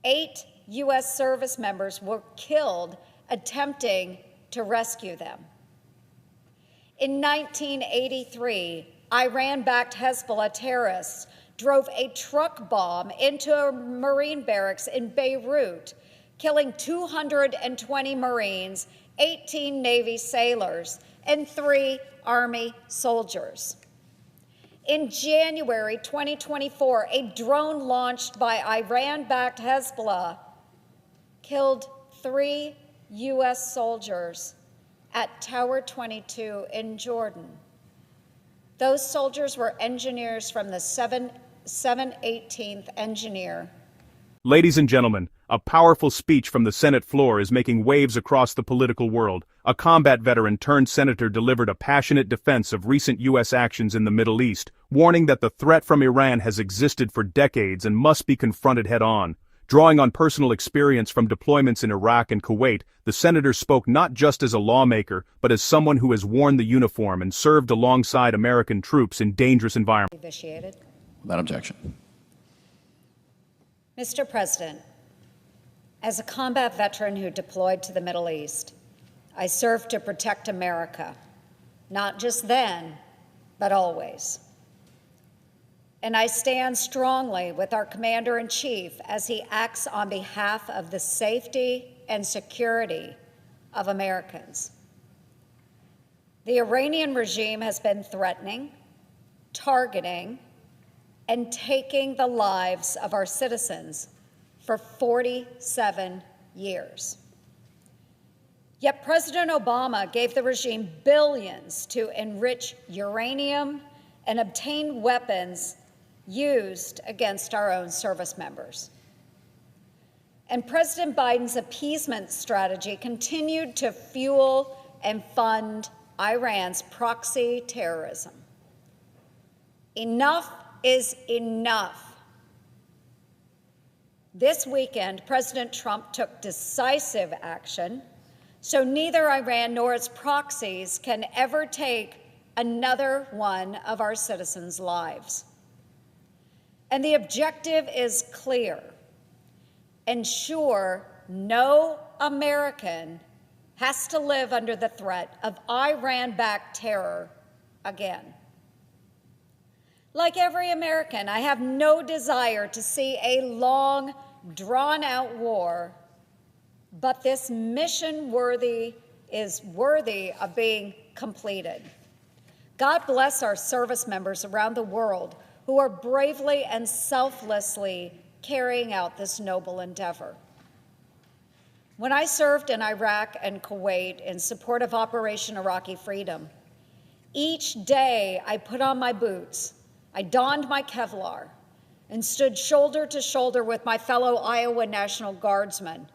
8 U.S. service members were killed attempting to rescue them. In 1983, Iran-backed Hezbollah terrorists drove a truck bomb into a Marine barracks in Beirut, killing 220 Marines, 18 Navy sailors, and 3 Army soldiers. In January 2024, a drone launched by Iran-backed Hezbollah killed 3 U.S. soldiers at Tower 22 in Jordan. Those soldiers were engineers from the 718th Engineer. Ladies and gentlemen, a powerful speech from the Senate floor is making waves across the political world. A combat veteran turned senator delivered a passionate defense of recent U.S. actions in the Middle East, warning that the threat from Iran has existed for decades and must be confronted head-on. Drawing on personal experience from deployments in Iraq and Kuwait, the senator spoke not just as a lawmaker, but as someone who has worn the uniform and served alongside American troops in dangerous environments. Without objection. Mr. President, as a combat veteran who deployed to the Middle East, I served to protect America, not just then, but always. And I stand strongly with our Commander-in-Chief as he acts on behalf of the safety and security of Americans. The Iranian regime has been threatening, targeting, and taking the lives of our citizens for 47 years. Yet President Obama gave the regime billions to enrich uranium and obtain weapons used against our own service members. And President Biden's appeasement strategy continued to fuel and fund Iran's proxy terrorism. Enough is enough. This weekend, President Trump took decisive action, so neither Iran nor its proxies can ever take another one of our citizens' lives. And the objective is clear: ensure no American has to live under the threat of Iran-backed terror again. Like every American, I have no desire to see a long, drawn-out war, but this mission is worthy of being completed. God bless our service members around the world who are bravely and selflessly carrying out this noble endeavor. When I served in Iraq and Kuwait in support of Operation Iraqi Freedom, each day I put on my boots, I donned my Kevlar, and stood shoulder to shoulder with my fellow Iowa National Guardsmen,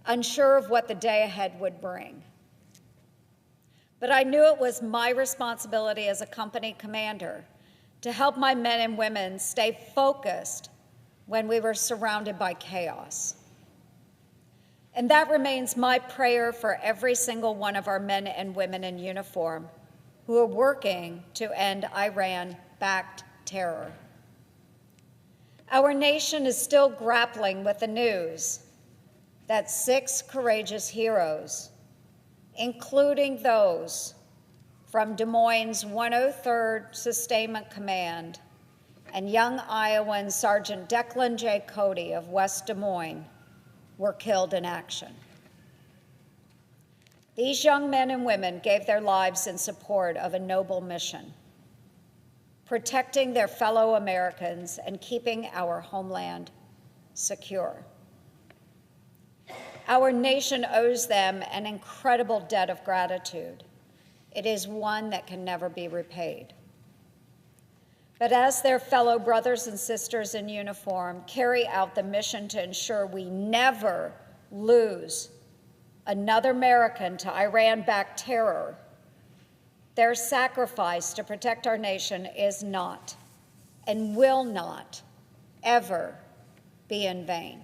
unsure of what the day ahead would bring. But I knew it was my responsibility as a company commander to help my men and women stay focused when we were surrounded by chaos. And that remains my prayer for every single one of our men and women in uniform who are working to end Iran-backed terror. Our nation is still grappling with the news that 6 courageous heroes, including those from Des Moines' 103rd Sustainment Command and young Iowan Sergeant Declan J. Cody of West Des Moines, were killed in action. These young men and women gave their lives in support of a noble mission, protecting their fellow Americans and keeping our homeland secure. Our nation owes them an incredible debt of gratitude. It is one that can never be repaid. But as their fellow brothers and sisters in uniform carry out the mission to ensure we never lose another American to Iran-backed terror, their sacrifice to protect our nation is not and will not ever be in vain.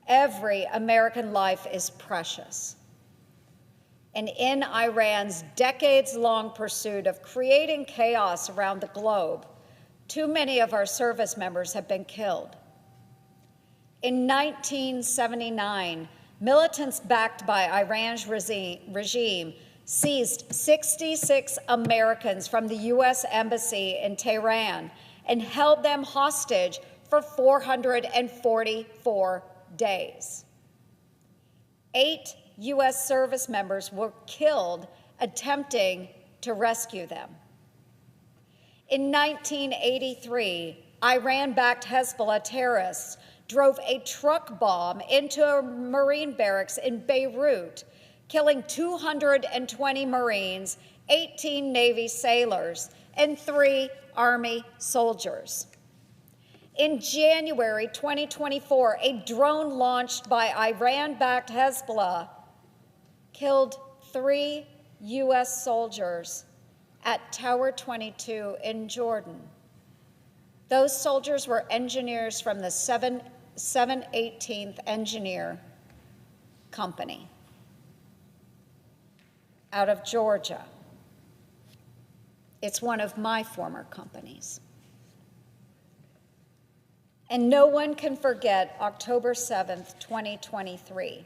Every American life is precious. And in Iran's decades-long pursuit of creating chaos around the globe, too many of our service members have been killed. In 1979, militants backed by Iran's regime seized 66 Americans from the U.S. Embassy in Tehran and held them hostage for 444 days. 8 U.S. service members were killed attempting to rescue them. In 1983, Iran-backed Hezbollah terrorists drove a truck bomb into a Marine barracks in Beirut, killing 220 Marines, 18 Navy sailors, and 3 Army soldiers. In January 2024, a drone launched by Iran-backed Hezbollah killed 3 U.S. soldiers at Tower 22 in Jordan. Those soldiers were engineers from the 718th Engineer Company out of Georgia. It's one of my former companies. And no one can forget October 7th, 2023,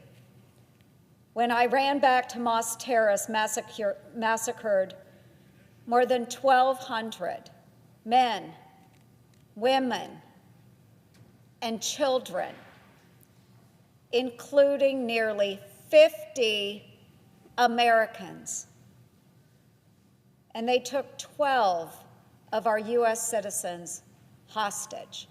when Iran-backed Hamas terrorists massacred more than 1,200 men, women, and children, including nearly 50 Americans. And they took 12 of our U.S. citizens hostage.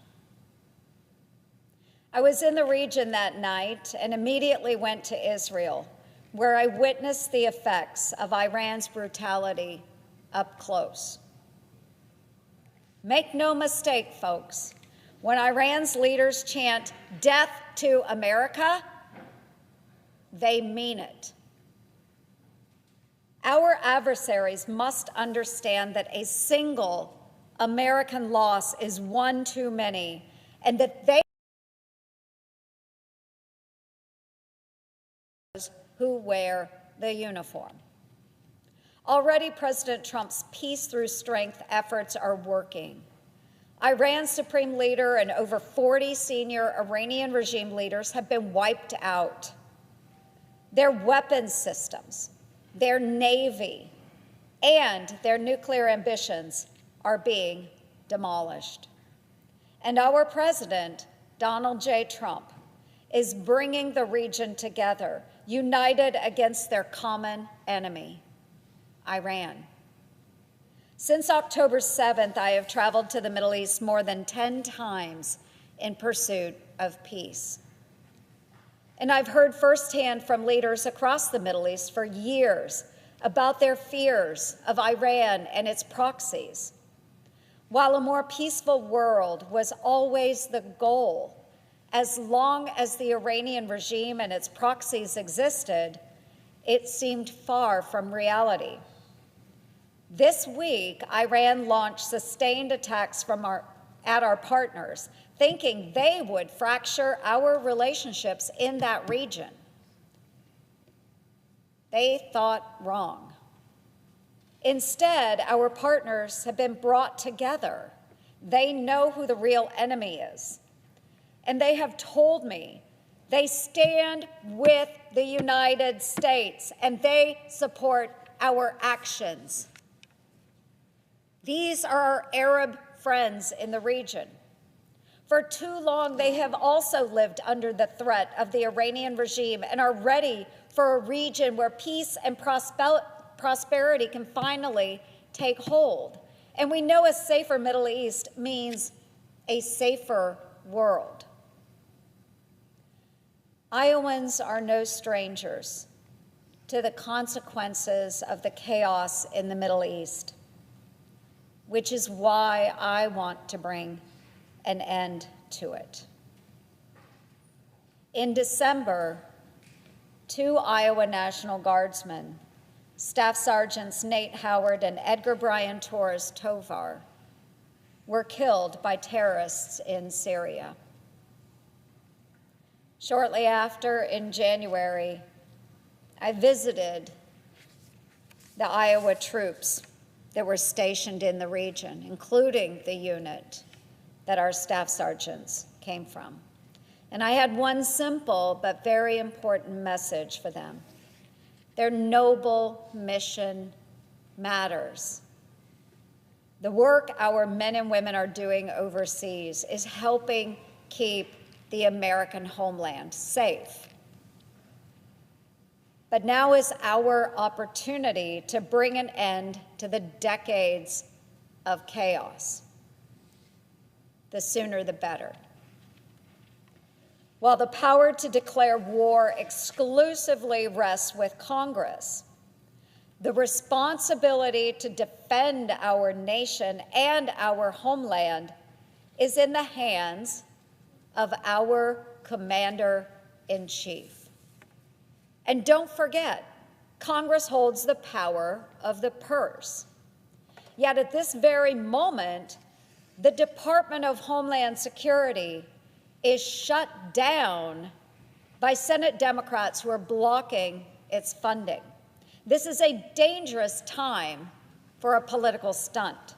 I was in the region that night and immediately went to Israel, where I witnessed the effects of Iran's brutality up close. Make no mistake, folks, when Iran's leaders chant "Death to America," they mean it. Our adversaries must understand that a single American loss is one too many, and that they who wear the uniform. Already, President Trump's peace through strength efforts are working. Iran's supreme leader and over 40 senior Iranian regime leaders have been wiped out. Their weapons systems, their navy, and their nuclear ambitions are being demolished. And our president, Donald J. Trump, is bringing the region together, united against their common enemy, Iran. Since October 7th, I have traveled to the Middle East more than 10 times in pursuit of peace. And I've heard firsthand from leaders across the Middle East for years about their fears of Iran and its proxies. While a more peaceful world was always the goal, as long as the Iranian regime and its proxies existed, it seemed far from reality. This week, Iran launched sustained attacks at our partners, thinking they would fracture our relationships in that region. They thought wrong. Instead, our partners have been brought together. They know who the real enemy is. And they have told me they stand with the United States and they support our actions. These are our Arab friends in the region. For too long, they have also lived under the threat of the Iranian regime and are ready for a region where peace and prosperity can finally take hold. And we know a safer Middle East means a safer world. Iowans are no strangers to the consequences of the chaos in the Middle East, which is why I want to bring an end to it. In December, 2 Iowa National Guardsmen, Staff Sergeants Nate Howard and Edgar Brian Torres Tovar, were killed by terrorists in Syria. Shortly after, in January, I visited the Iowa troops that were stationed in the region, including the unit that our staff sergeants came from. And I had one simple but very important message for them. Their noble mission matters. The work our men and women are doing overseas is helping keep the American homeland safe. But now is our opportunity to bring an end to the decades of chaos. The sooner the better. While the power to declare war exclusively rests with Congress, the responsibility to defend our nation and our homeland is in the hands of our Commander-in-Chief. And don't forget, Congress holds the power of the purse. Yet at this very moment, the Department of Homeland Security is shut down by Senate Democrats who are blocking its funding. This is a dangerous time for a political stunt.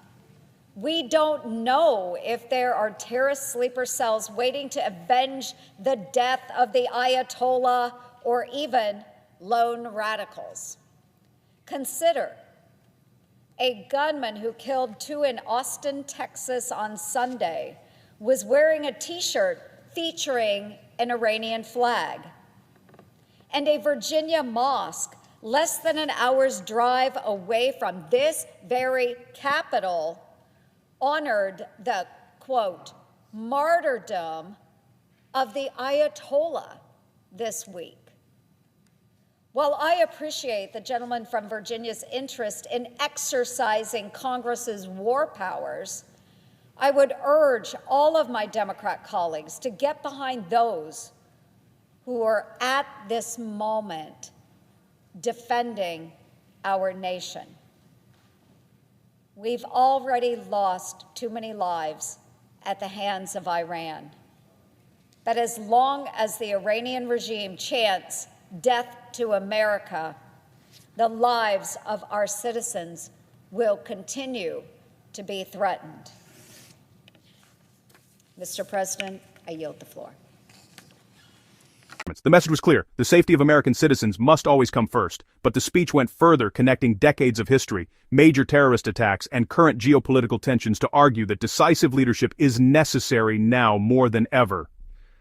We don't know if there are terrorist sleeper cells waiting to avenge the death of the Ayatollah or even lone radicals. Consider a gunman who killed 2 in Austin, Texas on Sunday was wearing a T-shirt featuring an Iranian flag. And a Virginia mosque less than an hour's drive away from this very Capitol honored the, quote, martyrdom of the Ayatollah this week. While I appreciate the gentleman from Virginia's interest in exercising Congress's war powers, I would urge all of my Democrat colleagues to get behind those who are at this moment defending our nation. We've already lost too many lives at the hands of Iran. But as long as the Iranian regime chants death to America, the lives of our citizens will continue to be threatened. Mr. President, I yield the floor. The message was clear. The safety of American citizens must always come first, but the speech went further, connecting decades of history, major terrorist attacks, and current geopolitical tensions to argue that decisive leadership is necessary now more than ever.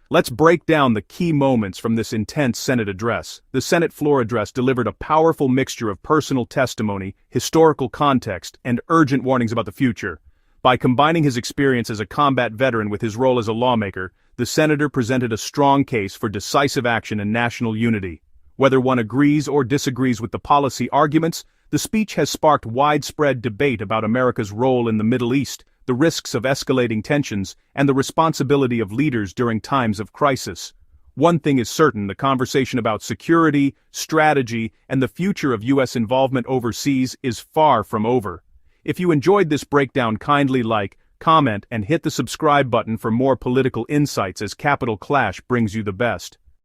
Let's break down the key moments from this intense Senate address. The Senate floor address delivered a powerful mixture of personal testimony, historical context, and urgent warnings about the future. By combining his experience as a combat veteran with his role as a lawmaker, the senator presented a strong case for decisive action and national unity. Whether one agrees or disagrees with the policy arguments, the speech has sparked widespread debate about America's role in the Middle East, the risks of escalating tensions, and the responsibility of leaders during times of crisis. One thing is certain: the conversation about security, strategy, and the future of U.S. involvement overseas is far from over. If you enjoyed this breakdown, kindly like, comment, and hit the subscribe button for more political insights as Capitol Clash brings you the best.